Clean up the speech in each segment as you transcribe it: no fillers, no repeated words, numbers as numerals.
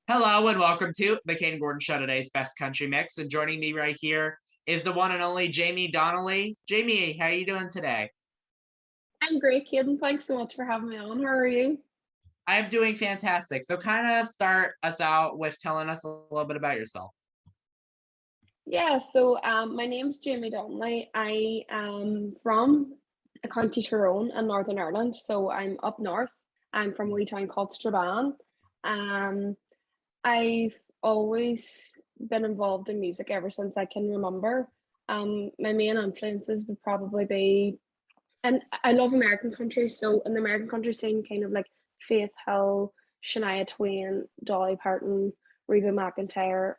Hello and welcome to the Kayden Gordon Show, today's best country mix. And joining me right here is the one and only Jamie Donnelly. Jamie, how are you doing today? I'm great, Kayden. Thanks so much for having me on. How are you? I'm doing fantastic. So kind of start us out with telling us a little bit about yourself. My name's Jamie Donnelly. I am from a County Tyrone in Northern Ireland, so I'm up north. I'm from a wee town called Strabane. Um, I've always been involved in music ever since I can remember. My main influences would probably be, and I love American country, so in the American country scene, kind of like Faith Hill, Shania Twain, Dolly Parton, Reba McEntire,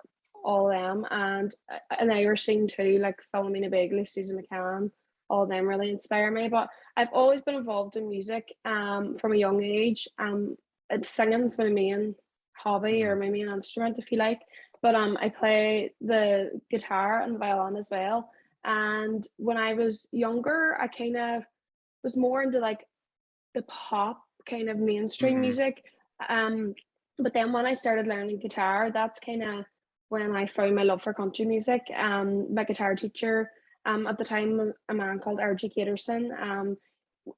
all them, and an Irish scene too, like Philomena Bagley, Susan McCann, all of them really inspire me. But I've always been involved in music from a young age. Singing's my main hobby or Mhm. my main instrument, if you like. But I play the guitar and the violin as well. And when I was younger, I kind of was more into like the pop kind of mainstream Mhm. music. Um, but then when I started learning guitar, that's kind of when I found my love for country music. My guitar teacher at the time, a man called R.G. Caterson,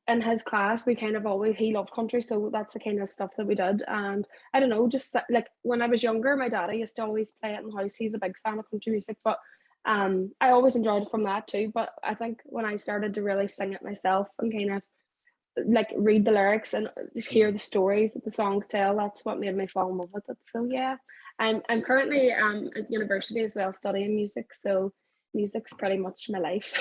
in his class, we kind of always, he loved country, so that's the kind of stuff that we did. And I don't know, just like when I was younger, my daddy used to always play it in the house. He's a big fan of country music, but I always enjoyed it from that too. But I think when I started to really sing it myself and kind of like read the lyrics and just hear Mhm. the stories that the songs tell, that's what made me fall in love with it. So yeah, I'm currently at university as well studying music, so music's pretty much my life.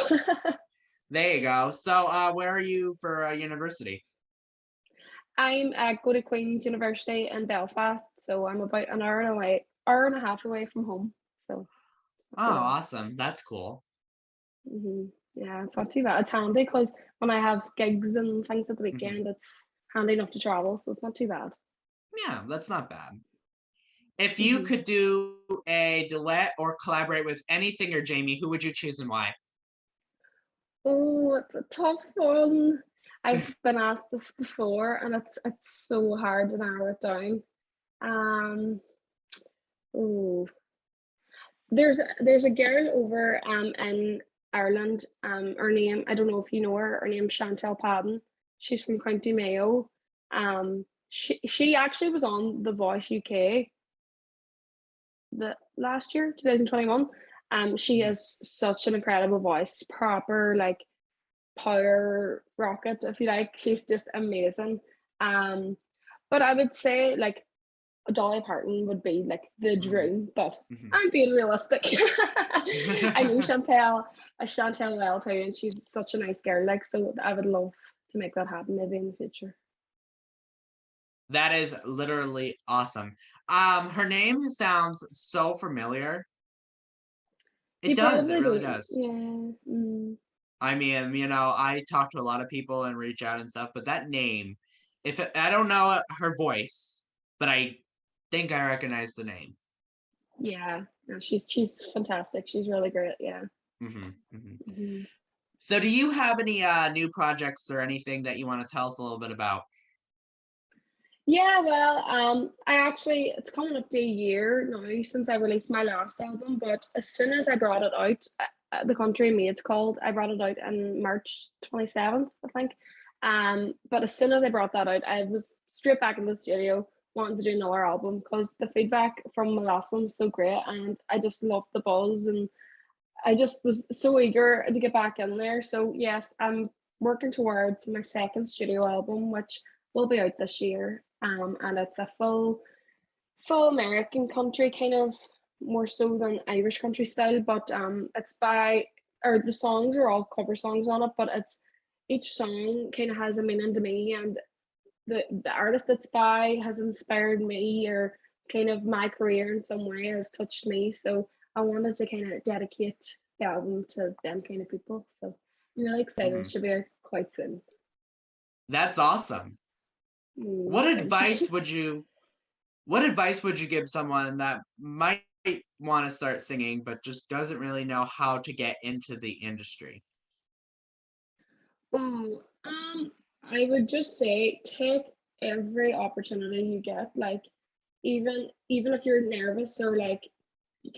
There you go. So where are you for university? I'm at go to Queen's University in Belfast, so I'm about an hour and a half away from home. So not Oh, too bad. awesome. That's cool. Yeah, it's not too bad. It's handy because when I have gigs and things at the Mhm. weekend, it's handy enough to travel, so it's not too bad. Yeah, that's not bad. If you hmm could do a duet or collaborate with any singer, Jamie, who would you choose and why? Oh, it's a tough one. I've been asked this before, and it's so hard to narrow it down. Um, oh, there's a girl over in Ireland. Her name, I don't know if you know her. Her name's Chantel Padden. She's from County Mayo. She actually was on The Voice UK the last year, 2021. She Mhm. has such an incredible voice, proper like power rocket, if you like. She's just amazing. Um, but I would say like Dolly Parton would be like the Mhm. dream, but Mhm. I'm being realistic. I know Chantel well too, and she's such a nice girl. Like, so I would love to make that happen maybe in the future. That is literally awesome. Her name sounds so familiar. It You does, it probably really don't, does. yeah. I mean, I talk to a lot of people and reach out and stuff, but that name, I don't know her voice, but I think I recognize the name. Yeah, no, she's fantastic. She's really great. Yeah. Mhm. hmm So do you have any new projects or anything that you want to tell us a little bit about? Yeah, well, I actually it's coming up to a year now since I released my last album, but as soon as I brought it out, the country me it's called, I brought it out in March 27th, I think. But as soon as I brought that out, I was straight back in the studio wanting to do another album because the feedback from my last one was so great, and I just loved the buzz, and I just was so eager to get back in there. So yes, I'm working towards my second studio album, which will be out this year. And it's a full American country kind of more so than Irish country style, but it's by or the songs are all cover songs on it, but it's each song kind of has a meaning to me, and the artist that's by has inspired me or kind of my career in some way has touched me. So I wanted to kind of dedicate the album to them kind of people. So I'm really excited. It Mhm. should be out quite soon. That's awesome. What Thanks. advice would you what advice would you give someone that might want to start singing but just doesn't really know how to get into the industry? Oh, I would just say take every opportunity you get. Like even if you're nervous or like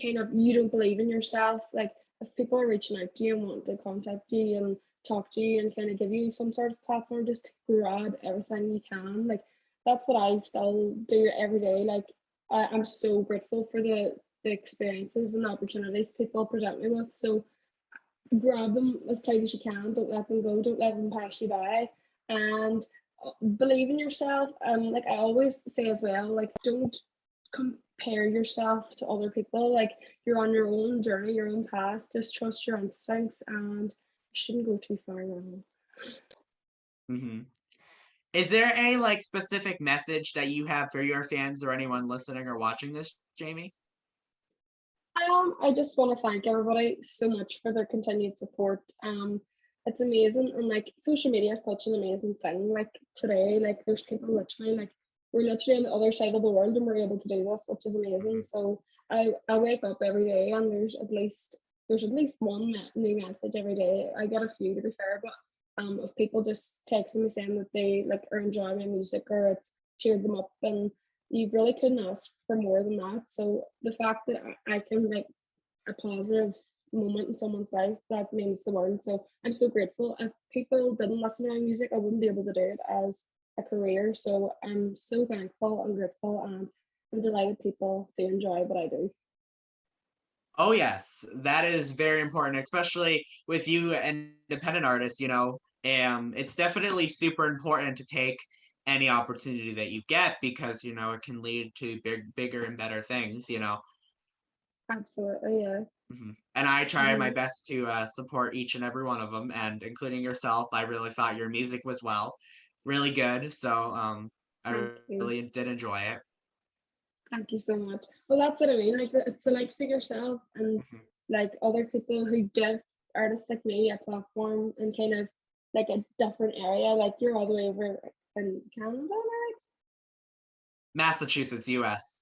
kind of you don't believe in yourself, like if people are reaching out to you and want to contact you and talk to you and kind of give you some sort of platform, just grab everything you can. Like that's what I still do every day. Like I'm so grateful for the experiences and the opportunities people present me with. So grab them as tight as you can. Don't let them go. Don't let them pass you by. And believe in yourself. Like I always say as well, like don't compare yourself to other people. Like you're on your own journey, your own path. Just trust your instincts, and you shouldn't go too far wrong. Hmm. Is there a like specific message that you have for your fans or anyone listening or watching this, Jamie? I just want to thank everybody so much for their continued support. It's amazing, and like social media is such an amazing thing. Like today, like there's people literally like we're literally on the other side of the world, and we're able to do this, which is amazing. Mhm. So I wake up every day, and there's at least one new message every day. I get a few to be fair, but of people just texting me saying that they like are enjoying my music or it's cheered them up, and you really couldn't ask for more than that. So the fact that I can make a positive moment in someone's life, that means the world. So I'm so grateful. If people didn't listen to my music, I wouldn't be able to do it as a career. So I'm so thankful and grateful, and I'm delighted people do enjoy what I do. Oh yes, that is very important, especially with you independent artists, it's definitely super important to take any opportunity that you get because, it can lead to bigger and better things. Absolutely, yeah. And I try my Mhm. best to support each and every one of them, and including yourself. I really thought your music was really good, so I Thank you. really did enjoy it. Thank you so much. Well, that's what I mean. Like, it's the likes of yourself and Mhm. like other people who give artists like me a platform and kind of like a different area. Like, you're all the way over in Canada, right? Massachusetts, U.S.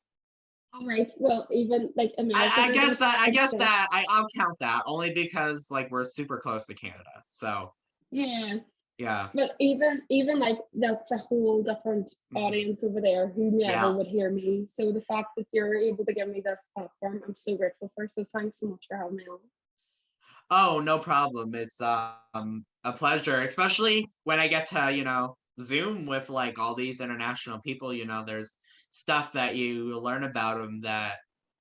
All right. Well, even like America, I guess that I guess insane. that I'll count that only because like we're super close to Canada. So Yes. yeah. But even like that's a whole different Hmm. audience over there who never Yeah. would hear me. So the fact that you're able to give me this platform, I'm so grateful for. So thanks so much for having me on. Oh, no problem. It's a pleasure, especially when I get to, Zoom with like all these international people, there's stuff that you learn about them that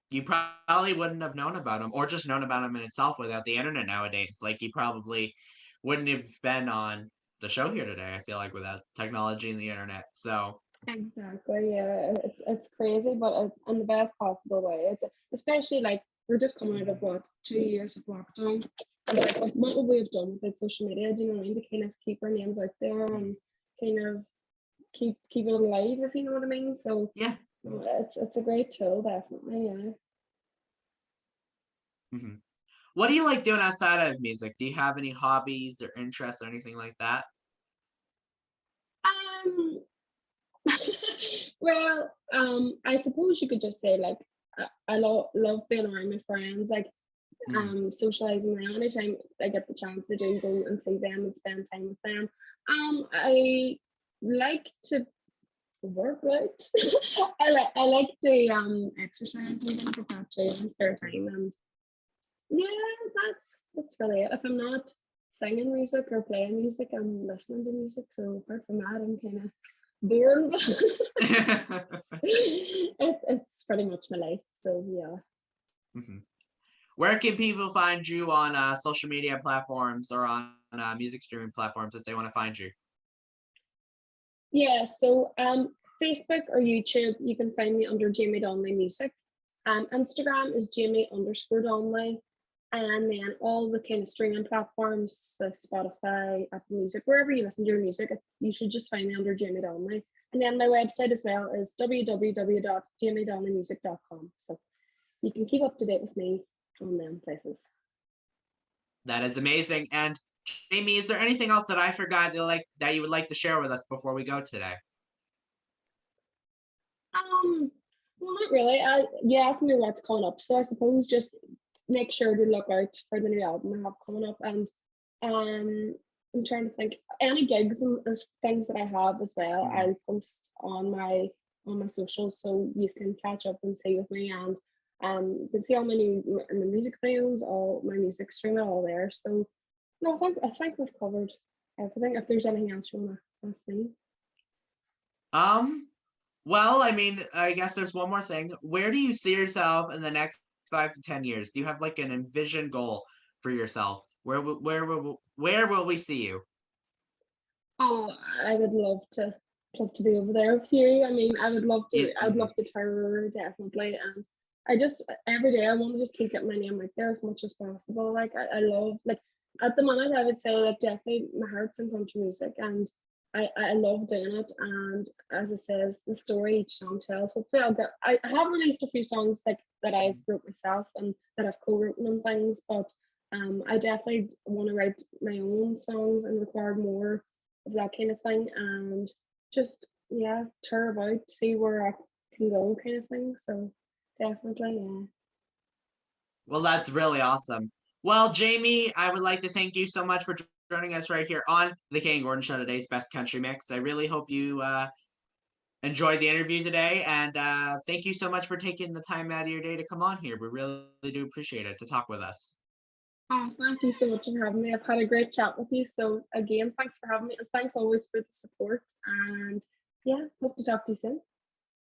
you probably wouldn't have known about them or just known about them in itself without the internet nowadays. Like you probably wouldn't have been on the show here today, I feel like without technology and the internet. So, Exactly. Yeah, it's crazy, but in the best possible way. It's especially like we're just coming out of mhm. what 2 years of lockdown, and like what would we have done without social media? Do you know what I mean? To kind of keep our names out there Mhm. and kind of keep it alive, if you know what I mean. So Yeah. it's a great tool, definitely. Yeah. Hmm. What do you like doing outside of music? Do you have any hobbies or interests or anything like that? Um. Well, I suppose you could just say like I love being around my friends. Like Mhm. socializing around anytime I get the chance to do go and see them and spend time with them. I like to work out. I like to exercise and things like that too in spare time. Mhm. And yeah, that's really it. If I'm not singing music or playing music, I'm listening to music. So apart from that, I'm kind of bored. It's pretty much my life. So yeah. Mhm. Where can people find you on social media platforms or on music streaming platforms if they want to find you? Yeah, so Facebook or YouTube, you can find me under Jamie Donnelly Music. Instagram is Jamie_Donnelly. And then all the kind of streaming platforms like Spotify, Apple Music, wherever you listen to your music, you should just find me under Jamie Donnelly. And then my website as well is www.jamiedonnellymusic.com. So you can keep up to date with me on them places. That is amazing. And Jamie, is there anything else that I forgot that you would like to share with us before we go today? Um, well, not really. You asked me what's coming up, so I suppose just make sure to look out for the new album I have coming up, and um, I'm trying to think any gigs and things that I have as well. Mhm. I'll post on on my socials, so you can catch up and see with me, and you can see all my music videos, all my music streaming, all there. So no, I think we've covered everything. If there's anything else you wanna ask me. Um, well, I mean, I guess there's one more thing. Where do you see yourself in the next 5 to 10 years? Do you have like an envisioned goal for yourself? Where will we see you? Oh, I would love to be over there with you. I mean, I'd Mhm. love to tour definitely, and I just every day I want to just keep getting my name out there as much as possible. Like I love like at the minute I would say like definitely my heart's in country music, and I love doing it. And as it says, the story each song tells. Hopefully, I have released a few songs like that I've wrote myself and that I've co-written and things, but I definitely want to write my own songs and record more of that kind of thing, and just yeah, tour about, see where I can go kind of thing. So definitely, yeah. Well, that's really awesome. Well, Jamie, I would like to thank you so much for joining us right here on the Kane Gordon Show, today's best country mix. I really hope you enjoyed the interview today, and thank you so much for taking the time out of your day to come on here. We really do appreciate it to talk with us. Oh, thank you so much for having me. I've had a great chat with you. So again, thanks for having me, and thanks always for the support. And yeah, hope to talk to you soon.